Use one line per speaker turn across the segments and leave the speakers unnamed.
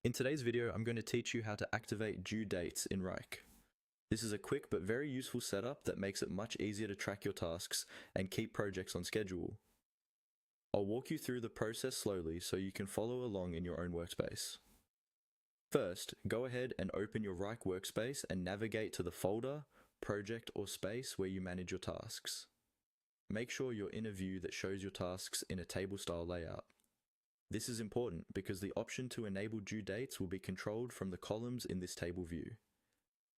In today's video, I'm going to teach you how to activate due dates in Wrike. This is a quick but very useful setup that makes it much easier to track your tasks and keep projects on schedule. I'll walk you through the process slowly so you can follow along in your own workspace. First, go ahead and open your Wrike workspace and navigate to the folder, project, or space where you manage your tasks. Make sure you're in a view that shows your tasks in a table-style layout. This is important because the option to enable due dates will be controlled from the columns in this table view.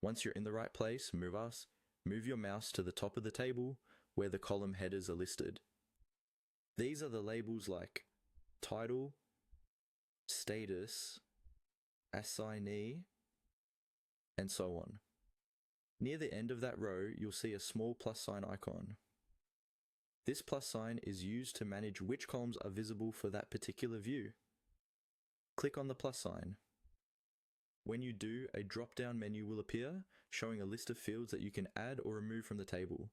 Once you're in the right place, move your mouse to the top of the table where the column headers are listed. These are the labels like title, status, assignee, and so on. Near the end of that row, you'll see a small plus sign icon. This plus sign is used to manage which columns are visible for that particular view. Click on the plus sign. When you do, a drop-down menu will appear, showing a list of fields that you can add or remove from the table.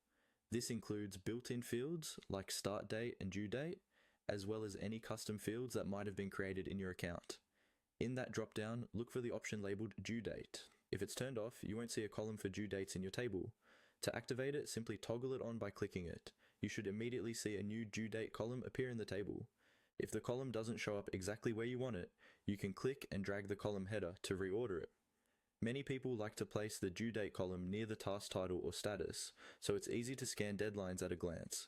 This includes built-in fields like start date and due date, as well as any custom fields that might have been created in your account. In that drop-down, look for the option labeled due date. If it's turned off, you won't see a column for due dates in your table. To activate it, simply toggle it on by clicking it. You should immediately see a new due date column appear in the table. If the column doesn't show up exactly where you want it, you can click and drag the column header to reorder it. Many people like to place the due date column near the task title or status, so it's easy to scan deadlines at a glance.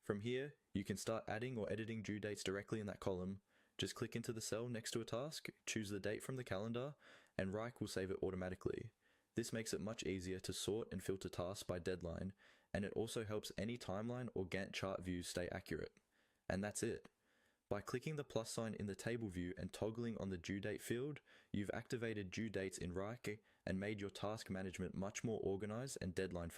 From here, you can start adding or editing due dates directly in that column. Just click into the cell next to a task, choose the date from the calendar, and Wrike will save it automatically. This makes it much easier to sort and filter tasks by deadline, and it also helps any timeline or Gantt chart views stay accurate. And that's it. By clicking the plus sign in the table view and toggling on the due date field, you've activated due dates in Wrike and made your task management much more organized and deadline